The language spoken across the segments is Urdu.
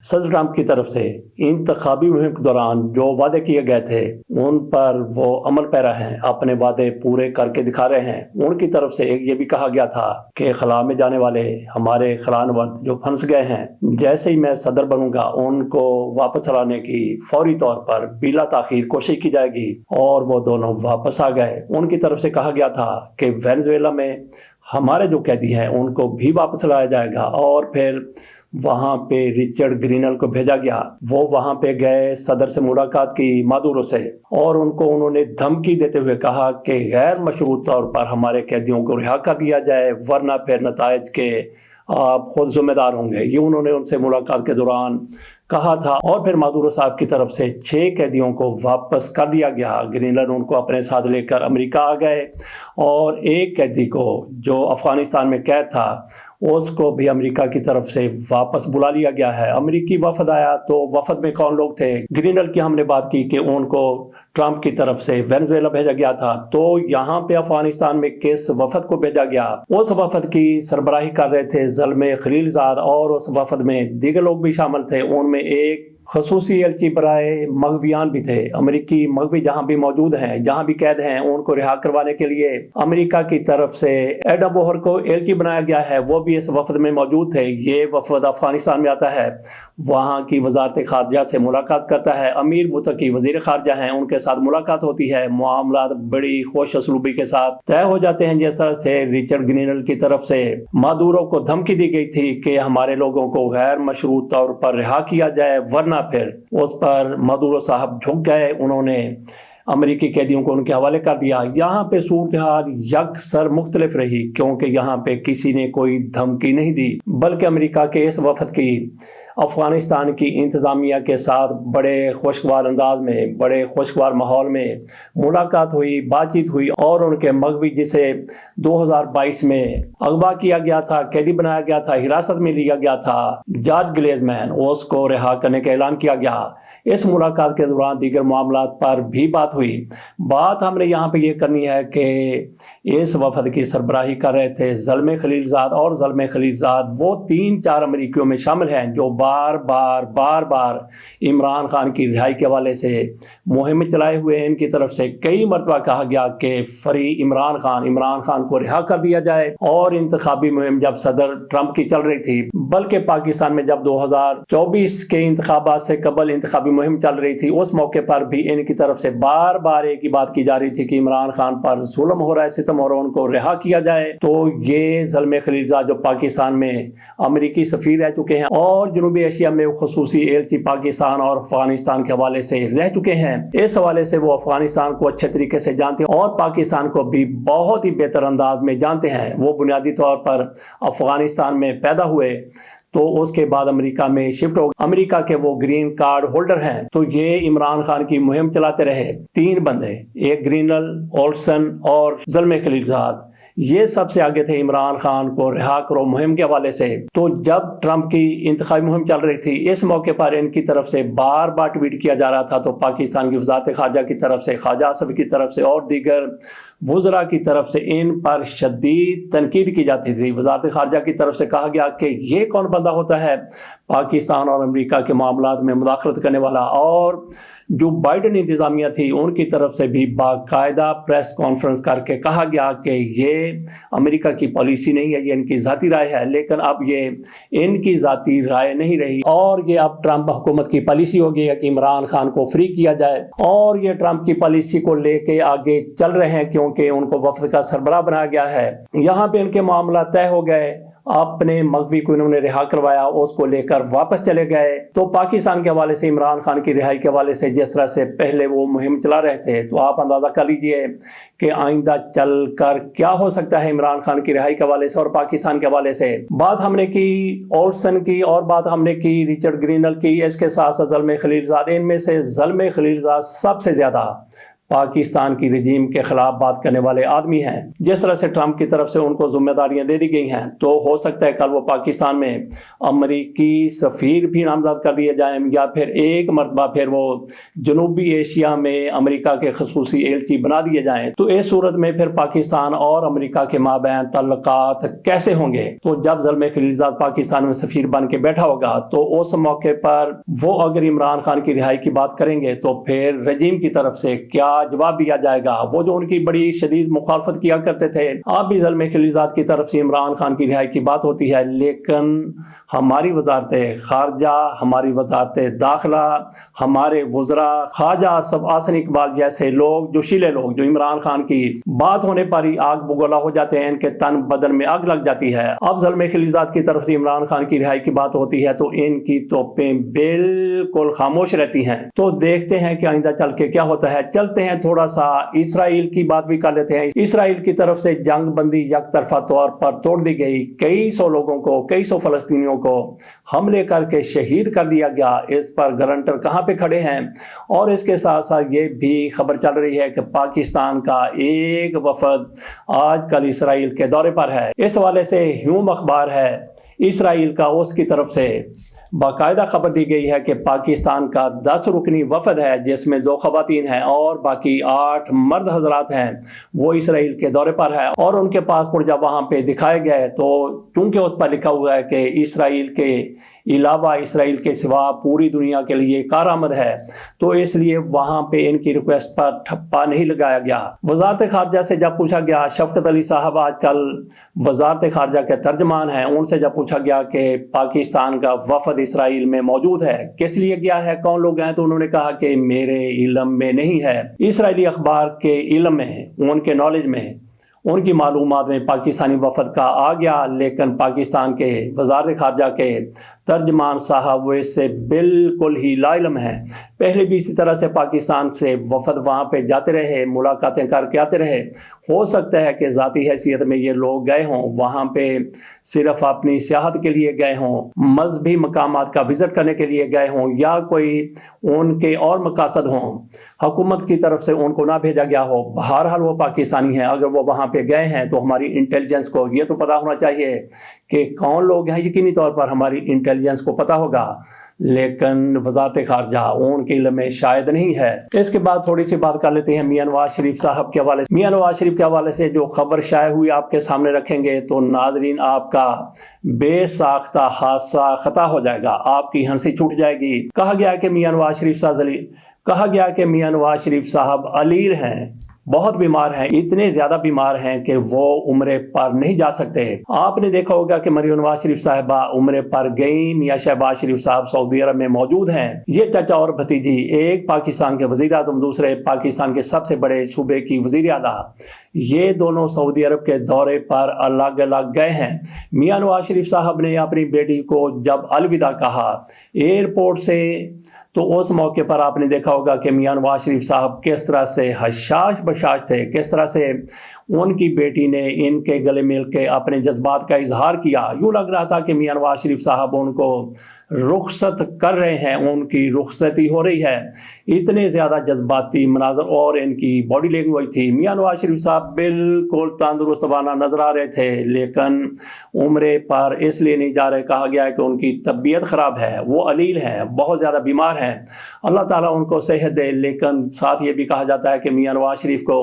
صدر ٹرمپ کی طرف سے انتخابی مہم کے دوران جو وعدے کیے گئے تھے ان پر وہ عمل پیرا ہیں، اپنے وعدے پورے کر کے دکھا رہے ہیں۔ ان کی طرف سے ایک یہ بھی کہا گیا تھا کہ خلا میں جانے والے ہمارے خلانورد جو پھنس گئے ہیں، جیسے ہی میں صدر بنوں گا ان کو واپس لانے کی فوری طور پر بلا تاخیر کوشش کی جائے گی، اور وہ دونوں واپس آ گئے۔ ان کی طرف سے کہا گیا تھا کہ وینزویلا میں ہمارے جو قیدی ہیں ان کو بھی واپس لایا جائے گا، اور پھر وہاں پہ رچرڈ گرینل کو بھیجا گیا۔ وہ وہاں پہ گئے، صدر سے ملاقات کی مادورو سے، اور انہوں نے دھمکی دیتے ہوئے کہا کہ غیر مشروط طور پر ہمارے قیدیوں کو رہا کر دیا جائے، ورنہ پھر نتائج کے آپ خود ذمہ دار ہوں گے۔ یہ انہوں نے ان سے ملاقات کے دوران کہا تھا، اور پھر مادورو صاحب کی طرف سے 6 قیدیوں کو واپس کر دیا گیا۔ گرینلر ان کو اپنے ساتھ لے کر امریکہ آ گئے، اور ایک قیدی کو جو افغانستان میں قید تھا اس کو بھی امریکہ کی طرف سے واپس بلا لیا گیا ہے۔ امریکی وفد آیا تو وفد میں کون لوگ تھے؟ گرینل کی ہم نے بات کی کہ ان کو ٹرمپ کی طرف سے وینزویلا بھیجا گیا تھا، تو یہاں پہ افغانستان میں کس وفد کو بھیجا گیا؟ اس وفد کی سربراہی کر رہے تھے زلمے خلیل زاد، اور اس وفد میں دیگر لوگ بھی شامل تھے۔ ان میں ایک خصوصی ایلچی برائے مغویان بھی تھے۔ امریکی مغوی جہاں بھی موجود ہیں، جہاں بھی قید ہیں، ان کو رہا کروانے کے لیے امریکہ کی طرف سے ایڈا بوہر کو ایلچی بنایا گیا ہے، وہ بھی اس وفد میں موجود تھے۔ یہ وفد افغانستان میں آتا ہے، وہاں کی وزارت خارجہ سے ملاقات کرتا ہے، امیر متقی وزیر خارجہ ہیں، ان کے ساتھ ملاقات ہوتی ہے، معاملات بڑی خوش اسلوبی کے ساتھ طے ہو جاتے ہیں۔ جس طرح سے رچرڈ گرینل کی طرف سے مادورو کو دھمکی دی گئی تھی کہ ہمارے لوگوں کو غیر مشروط طور پر رہا کیا جائے، ورنہ پھر اس پر مادورو صاحب جھک گئے، انہوں نے امریکی قیدیوں کو ان کے حوالے کر دیا۔ یہاں پہ صورتحال یکسر مختلف رہی، کیونکہ یہاں پہ کسی نے کوئی دھمکی نہیں دی، بلکہ امریکہ کے اس وفد کی افغانستان کی انتظامیہ کے ساتھ بڑے خوشگوار انداز میں، بڑے خوشگوار ماحول میں ملاقات ہوئی، بات چیت ہوئی، اور ان کے مغوی جسے 2022 میں اغوا کیا گیا تھا، قیدی بنایا گیا تھا، حراست میں لیا گیا تھا، جارج گلیزمین، اس کو رہا کرنے کا اعلان کیا گیا۔ اس ملاقات کے دوران دیگر معاملات پر بھی بات ہوئی۔ بات ہم نے یہاں پہ یہ کرنی ہے کہ اس وفد کی سربراہی کر رہے تھے زلمے خلیل زاد، اور زلمے خلیل زاد وہ 3-4 امریکیوں میں شامل ہیں جو بار بار عمران خان کی رہائی کے حوالے سے مہم چلائے ہوئے ہیں۔ ان کی طرف سے کئی مرتبہ کہا گیا کہ فری عمران خان کو رہا کر دیا جائے، اور انتخابی مہم جب صدر ٹرمپ کی چل رہی تھی، بلکہ پاکستان میں جب 2024 کے انتخابات سے قبل انتخابی مہم چل رہی تھی، اس موقع پر بھی ان کی طرف سے بار ایک ہی بات کی جا رہی تھی کہ عمران خان پر ظلم ہو رہا ہے، ستم ہو رہا ہے، ان کو رہا کیا جائے۔ تو یہ زلمے خلیل زاد جو پاکستان میں امریکی سفیر رہ چکے ہیں، اور جنوبی ایشیا میں خصوصی ایلچی پاکستان اور افغانستان کے حوالے سے رہ چکے ہیں، اس حوالے سے وہ افغانستان کو اچھے طریقے سے جانتے ہیں، اور پاکستان کو بھی بہت ہی بہتر انداز میں جانتے ہیں۔ وہ بنیادی طور پر افغانستان میں پیدا ہوئے، تو اس کے بعد امریکہ میں شفٹ ہو گئے، امریکہ کے وہ گرین کارڈ ہولڈر ہیں۔ تو یہ عمران خان کی مہم چلاتے رہے 3 بندے، ایک گرینل، اولسن اور زلمے خلیل زاد، یہ سب سے آگے تھے عمران خان کو رہا کرو مہم کے حوالے سے۔ تو جب ٹرمپ کی انتخابی مہم چل رہی تھی، اس موقع پر ان کی طرف سے بار ٹویٹ کیا جا رہا تھا، تو پاکستان کی وزارت خارجہ کی طرف سے، خواجہ آصف کی طرف سے، اور دیگر وزراء کی طرف سے ان پر شدید تنقید کی جاتی تھی۔ وزارت خارجہ کی طرف سے کہا گیا کہ یہ کون بندہ ہوتا ہے پاکستان اور امریکہ کے معاملات میں مداخلت کرنے والا، اور جو بائیڈن انتظامیہ تھی ان کی طرف سے بھی باقاعدہ پریس کانفرنس کر کے کہا گیا کہ یہ امریکہ کی پالیسی نہیں ہے، یہ ان کی ذاتی رائے ہے۔ لیکن اب یہ ان کی ذاتی رائے نہیں رہی، اور یہ اب ٹرمپ حکومت کی پالیسی ہو گئی ہے کہ عمران خان کو فری کیا جائے، اور یہ ٹرمپ کی پالیسی کو لے کے آگے چل رہے ہیں، کیونکہ ان کو وفد کا سربراہ بنایا گیا ہے۔ یہاں پہ ان کے معاملات طے ہو گئے، اپنے مغوی کو انہوں نے رہا کروایا، اس کو لے کر واپس چلے گئے۔ تو پاکستان کے حوالے سے، عمران خان کی رہائی کے حوالے سے جس طرح سے پہلے وہ مہم چلا رہے تھے، تو آپ اندازہ کر لیجئے کہ آئندہ چل کر کیا ہو سکتا ہے عمران خان کی رہائی کے حوالے سے اور پاکستان کے حوالے سے۔ بات ہم نے کی اولسن کی، اور بات ہم نے کی رچرڈ گرینل کی، اس کے ساتھ ساتھ زلمے خلیل زاد۔ ان میں سے زلمے خلیل زاد سب سے زیادہ پاکستان کی رجیم کے خلاف بات کرنے والے آدمی ہیں. جس طرح سے ٹرمپ کی طرف سے ان کو ذمہ داریاں دے دی گئی ہیں تو ہو سکتا ہے کل وہ پاکستان میں امریکی سفیر بھی نامزد کر دیے جائیں یا پھر ایک مرتبہ پھر وہ جنوبی ایشیا میں امریکہ کے خصوصی ایلچی بنا دیے جائیں. تو اس صورت میں پھر پاکستان اور امریکہ کے مابین تعلقات کیسے ہوں گے؟ تو جب زلمے خلیلزاد پاکستان میں سفیر بن کے بیٹھا ہوگا تو اس موقع پر وہ اگر عمران خان کی رہائی کی بات کریں گے تو پھر رجیم کی طرف سے کیا جواب دیا جائے گا؟ وہ جو ان کی بڑی شدید مخالفت کیا کرتے تھے. اب بھی زلمے خلیلزاد کی طرف سے عمران خان کی رہائی کی بات ہوتی ہے، لیکن ہماری وزارت خارجہ، ہماری وزارت داخلہ، ہمارے وزراء، خواجہ اسف حسن اقبال جیسے لوگ، جوشیلے لوگ جو عمران خان کی بات ہونے پر ہی آگ بگولا ہو جاتے ہیں، ان کے تن بدن میں آگ لگ جاتی ہے. اب زلمے خلیلزاد کی طرف سے عمران خان کی رہائی کی بات ہوتی ہے تو ان کی توپیں بالکل خاموش رہتی ہیں. تو دیکھتے ہیں کہ آئندہ چل کے کیا ہوتا ہے. چلتے ہیں تھوڑا سا اسرائیل کی بات بھی کر لیتے ہیں. اسرائیل کی طرف سے جنگ بندی یک طرفہ طور پر توڑ دی گئی، کئی سو لوگوں کو، کئی سو فلسطینیوں کو حملے کر کے شہید کر دیا گیا. اس پر گارنٹر کہاں پہ کھڑے ہیں؟ اور اس کے ساتھ ساتھ یہ بھی خبر چل رہی ہے کہ پاکستان کا ایک وفد آج کل اسرائیل کے دورے پر ہے. اس حوالے سے ہیوم اخبار ہے اسرائیل کا، اس کی طرف سے باقاعدہ خبر دی گئی ہے کہ پاکستان کا 10 رکنی وفد ہے جس میں 2 خواتین ہیں اور باقی 8 مرد حضرات ہیں، وہ اسرائیل کے دورے پر ہے. اور ان کے پاسپورٹ جب وہاں پہ دکھائے گئے تو چونکہ اس پر لکھا ہوا ہے کہ اسرائیل کے علاوہ، اسرائیل کے سوا پوری دنیا کے لیے کارآمد ہے، تو اس لیے وہاں پہ ان کی ریکویسٹ پر ٹھپا نہیں لگایا گیا. وزارت خارجہ سے جب پوچھا گیا، شفقت علی صاحب آج کل وزارت خارجہ کے ترجمان ہیں، ان سے جب پوچھا گیا کہ پاکستان کا وفد اسرائیل میں موجود ہے، کس لیے گیا ہے، کون لوگ ہیں، تو انہوں نے کہا کہ میرے علم میں نہیں ہے. اسرائیلی اخبار کے علم میں، ان کے نالج میں، ان کی معلومات میں پاکستانی وفد کا آ گیا، لیکن پاکستان کے وزارت خارجہ کے ترجمان صاحب وہ اس سے بالکل ہی لا علم ہے. پہلے بھی اسی طرح سے پاکستان سے وفد وہاں پہ جاتے رہے، ملاقاتیں کر کے آتے رہے. ہو سکتا ہے کہ ذاتی حیثیت میں یہ لوگ گئے ہوں، وہاں پہ صرف اپنی سیاحت کے لیے گئے ہوں، مذہبی مقامات کا وزٹ کرنے کے لیے گئے ہوں، یا کوئی ان کے اور مقاصد ہوں، حکومت کی طرف سے ان کو نہ بھیجا گیا ہو. بہرحال وہ پاکستانی ہیں. اگر وہ وہاں پہ گئے ہیں تو ہماری انٹیلیجنس کو یہ تو پتا ہونا چاہیے کہ کون لوگ ہیں. یقینی طور پر ہماری انٹیلیجنس کو پتا ہوگا، لیکن وزارت خارجہ ان کے علم میں شاید نہیں ہے. اس کے بعد تھوڑی سی بات کر لیتے ہیں میاں نواز شریف صاحب کے حوالے سے. میاں نواز شریف کے حوالے سے جو خبر شائع ہوئی آپ کے سامنے رکھیں گے تو ناظرین آپ کا بے ساختہ حادثہ خطا ہو جائے گا، آپ کی ہنسی چھوٹ جائے گی. کہا گیا کہ میاں نواز شریف صاحب علیل ہیں، بہت بیمار ہیں، اتنے زیادہ بیمار ہیں کہ وہ عمرے پر نہیں جا سکتے. آپ نے دیکھا ہوگا کہ مریم نواز شریف صاحبہ عمرے پر گئیں، میاں شہباز شریف صاحب سعودی عرب میں موجود ہیں. یہ چچا اور بھتیجی، ایک پاکستان کے وزیر اعظم، دوسرے پاکستان کے سب سے بڑے صوبے کی وزیر اعلیٰ، یہ دونوں سعودی عرب کے دورے پر الگ الگ گئے ہیں. میاں نواز شریف صاحب نے اپنی بیٹی کو جب الوداع کہا ایئرپورٹ سے، تو اس موقع پر آپ نے دیکھا ہوگا کہ میاں نواز شریف صاحب کس طرح سے حشاش بشاش تھے، کس طرح سے ان کی بیٹی نے ان کے گلے مل کے اپنے جذبات کا اظہار کیا. یوں لگ رہا تھا کہ میاں نواز شریف صاحب ان کو رخصت کر رہے ہیں، ان کی رخصتی ہو رہی ہے. اتنے زیادہ جذباتی مناظر اور ان کی باڈی لینگویج تھی. میاں نواز شریف صاحب بالکل تندرست وانا نظر آ رہے تھے، لیکن عمرے پر اس لیے نہیں جا رہے. کہا گیا ہے کہ ان کی طبیعت خراب ہے، وہ علیل ہیں، بہت زیادہ بیمار ہیں. اللہ تعالیٰ ان کو صحت دے. لیکن ساتھ یہ بھی کہا جاتا ہے کہ میاں نواز شریف کو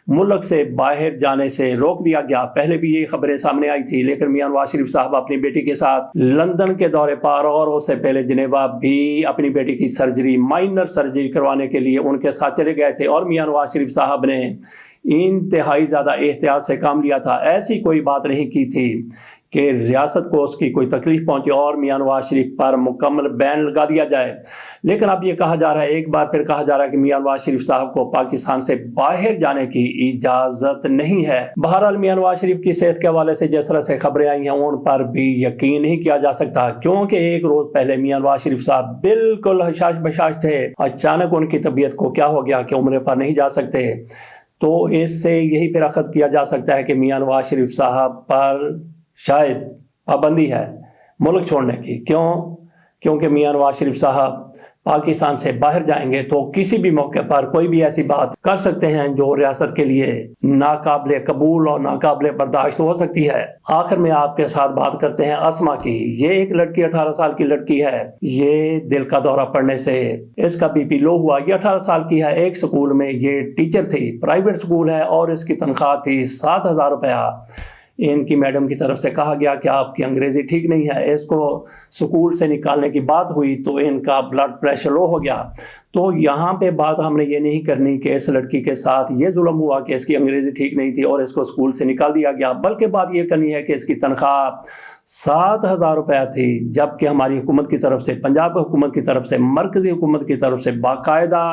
ملک سے باہر جانے سے روک دیا گیا. پہلے بھی یہ خبریں سامنے آئی تھی، لیکن میاں نواز شریف صاحب اپنی بیٹی کے ساتھ لندن کے دورے پر اور اس سے پہلے جنیوا بھی اپنی بیٹی کی سرجری، مائنر سرجری کروانے کے لیے ان کے ساتھ چلے گئے تھے. اور میاں نواز شریف صاحب نے انتہائی زیادہ احتیاط سے کام لیا تھا. ایسی کوئی بات نہیں کی تھی کہ ریاست کو اس کی کوئی تکلیف پہنچے اور میاں نواز شریف پر مکمل بین لگا دیا جائے. لیکن اب یہ کہا جا رہا ہے، ایک بار پھر کہا جا رہا ہے کہ میاں نواز شریف صاحب کو پاکستان سے باہر جانے کی اجازت نہیں ہے. بہرحال میاں نواز شریف کی صحت کے حوالے سے جس طرح سے خبریں آئی ہیں ان پر بھی یقین نہیں کیا جا سکتا، کیونکہ ایک روز پہلے میاں نواز شریف صاحب بالکل حشاش بشاش تھے. اچانک ان کی طبیعت کو کیا ہو گیا کہ عمرے پر نہیں جا سکتے. تو اس سے یہی پھر اخذ کیا جا سکتا ہے کہ میاں نواز شریف صاحب پر شاید پابندی ہے ملک چھوڑنے کی. کیوں؟ کیونکہ میاں نواز شریف صاحب پاکستان سے باہر جائیں گے تو کسی بھی موقع پر کوئی بھی ایسی بات کر سکتے ہیں جو ریاست کے لیے ناقابل قبول اور ناقابل برداشت ہو سکتی ہے۔ آخر میں آپ کے ساتھ بات کرتے ہیں اسما کی۔ یہ ایک لڑکی 18 سال کی لڑکی ہے، یہ دل کا دورہ پڑنے سے اس کا بی پی لو ہوا۔ یہ 18 سال کی ہے، ایک سکول میں یہ ٹیچر تھی، پرائیویٹ سکول ہے، اور اس کی تنخواہ تھی 7,000 روپیہ۔ ان کی میڈم کی طرف سے کہا گیا کہ آپ کی انگریزی ٹھیک نہیں ہے، اس کو سکول سے نکالنے کی بات ہوئی تو ان کا بلڈ پریشر لو ہو گیا۔ تو یہاں پہ بات ہم نے یہ نہیں کرنی کہ اس لڑکی کے ساتھ یہ ظلم ہوا کہ اس کی انگریزی ٹھیک نہیں تھی اور اس کو سکول سے نکال دیا گیا، بلکہ بات یہ کرنی ہے کہ اس کی تنخواہ 7,000 روپیہ تھی، جبکہ ہماری حکومت کی طرف سے، پنجاب حکومت کی طرف سے، مرکزی حکومت کی طرف سے باقاعدہ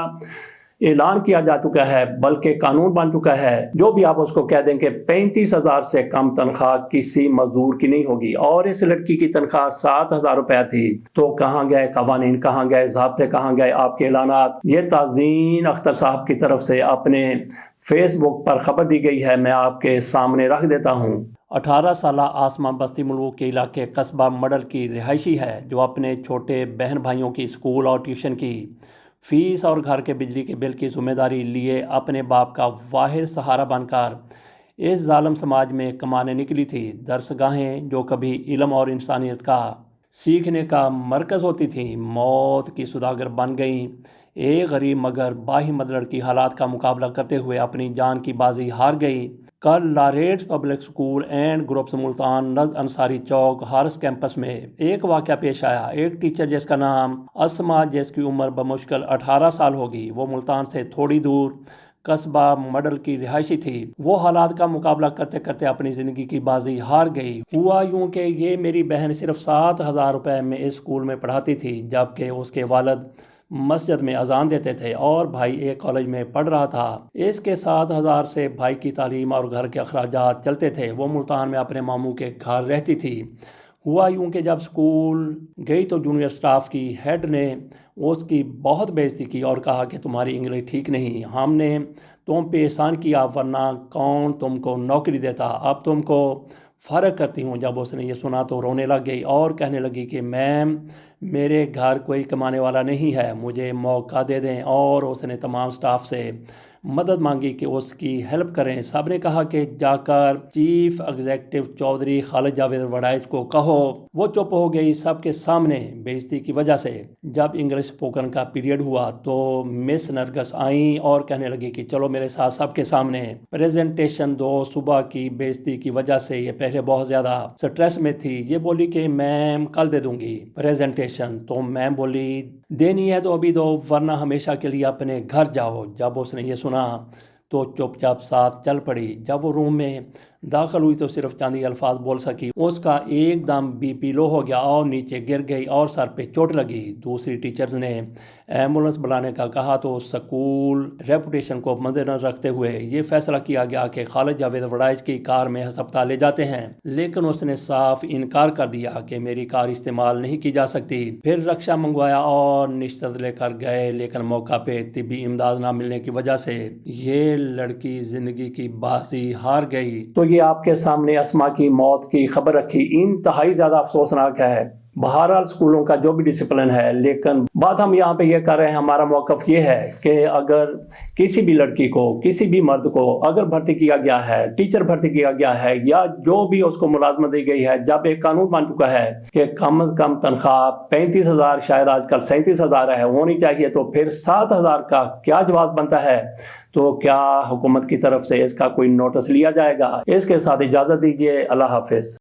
اعلان کیا جا چکا ہے، بلکہ قانون بن چکا ہے، جو بھی آپ اس کو کہہ دیں کہ 35,000 سے کم تنخواہ کسی مزدور کی نہیں ہوگی، اور اس لڑکی کی تنخواہ 7,000 روپیہ تھی۔ تو کہاں گئے قوانین، کہاں گئے ضابطے، کہاں گئے آپ کے اعلانات؟ یہ تازین اختر صاحب کی طرف سے اپنے فیس بک پر خبر دی گئی ہے، میں آپ کے سامنے رکھ دیتا ہوں۔ 18 سالہ آسما بستی ملوک کے علاقے قصبہ مڈل کی رہائشی ہے، جو اپنے چھوٹے بہن بھائیوں کی اسکول اور ٹیوشن کی فیس اور گھر کے بجلی کے بل کی ذمہ داری لیے اپنے باپ کا واحد سہارا بن کر اس ظالم سماج میں کمانے نکلی تھی۔ درسگاہیں جو کبھی علم اور انسانیت کا سیکھنے کا مرکز ہوتی تھیں، موت کی سوداگر بن گئیں۔ ایک غریب مگر باہمت لڑکی حالات کا مقابلہ کرتے ہوئے اپنی جان کی بازی ہار گئی۔ کل laureates public school and groups Multan نزد انصاری چوک ہارس کیمپس میں ایک واقعہ پیش آیا۔ ایک ٹیچر جس کا نام اسما، جس کی عمر بمشکل 18 سال ہوگی، وہ ملتان سے تھوڑی دور قصبہ مڈل کی رہائشی تھی، وہ حالات کا مقابلہ کرتے کرتے اپنی زندگی کی بازی ہار گئی۔ ہوا یوں کہ یہ میری بہن صرف 7,000 روپے میں اس اسکول میں پڑھاتی تھی، جبکہ اس کے والد مسجد میں اذان دیتے تھے اور بھائی ایک کالج میں پڑھ رہا تھا۔ اس کے 7,000 سے بھائی کی تعلیم اور گھر کے اخراجات چلتے تھے۔ وہ ملتان میں اپنے ماموں کے گھر رہتی تھی۔ ہوا یوں کہ جب اسکول گئی تو جونیئر سٹاف کی ہیڈ نے اس کی بہت بےعزتی کی اور کہا کہ تمہاری انگلش ٹھیک نہیں، ہم نے تم پہ احسان کیا، ورنہ کون تم کو نوکری دیتا، اب تم کو فرق کرتی ہوں۔ جب اس نے یہ سنا تو رونے لگ گئی اور کہنے لگی کہ میم، میرے گھر کوئی کمانے والا نہیں ہے، مجھے موقع دے دیں، اور اس نے تمام سٹاف سے مدد مانگی کہ اس کی ہیلپ کریں۔ سب نے کہا کہ جا کر چیف ایگزیکٹو چودھری خالد جاوید وڑائچ کو کہو۔ وہ چپ ہو گئی سب کے سامنے بے عزتی کی وجہ سے۔ جب انگلش اسپوکن کا پیریڈ ہوا تو مس نرگس آئیں اور کہنے لگی کہ چلو میرے ساتھ سب کے سامنے پریزنٹیشن دو۔ صبح کی بے عزتی کی وجہ سے یہ پہلے بہت زیادہ سٹریس میں تھی۔ یہ بولی کہ میم کل دے دوں گی پریزنٹیشن، تو میم بولی دینی ہے تو ابھی دو، ورنہ ہمیشہ کے لیے اپنے گھر جاؤ۔ جب اس نے یہ سنا تو چپ چاپ ساتھ چل پڑی۔ جب وہ روم میں داخل ہوئی تو صرف چند الفاظ بول سکی۔ اس کا ایک دم بی پی لو ہو گیا اور نیچے گر گئی اور سر پہ چوٹ لگی۔ دوسری ٹیچر نے ایمبولنس بلانے کا کہا تو سکول ریپوٹیشن کو مد نظر رکھتے ہوئے یہ فیصلہ کیا گیا کہ خالد جاوید وڑائچ کی کار میں ہسپتال لے جاتے ہیں، لیکن اس نے صاف انکار کر دیا کہ میری کار استعمال نہیں کی جا سکتی۔ پھر رکشہ منگوایا اور نشست لے کر گئے، لیکن موقع پہ طبی امداد نہ ملنے کی وجہ سے یہ لڑکی زندگی کی بازی ہار گئی۔ تو یہ آپ کے سامنے اسما کی موت کی خبر رکھی، انتہائی زیادہ افسوسناک ہے۔ بہرحال اسکولوں کا جو بھی ڈسپلن ہے، لیکن بات ہم یہاں پہ یہ کر رہے ہیں، ہمارا موقف یہ ہے کہ اگر کسی بھی لڑکی کو، کسی بھی مرد کو اگر بھرتی کیا گیا ہے، ٹیچر بھرتی کیا گیا ہے، یا جو بھی اس کو ملازمت دی گئی ہے، جب ایک قانون بن چکا ہے کہ کم از کم تنخواہ 35,000 شاید آج کل 37,000 ہے ہونی چاہیے، تو پھر 7,000 کا کیا جواب بنتا ہے؟ تو کیا حکومت کی طرف سے اس کا کوئی نوٹس لیا جائے گا؟ اس کے ساتھ اجازت دیجیے، اللہ حافظ۔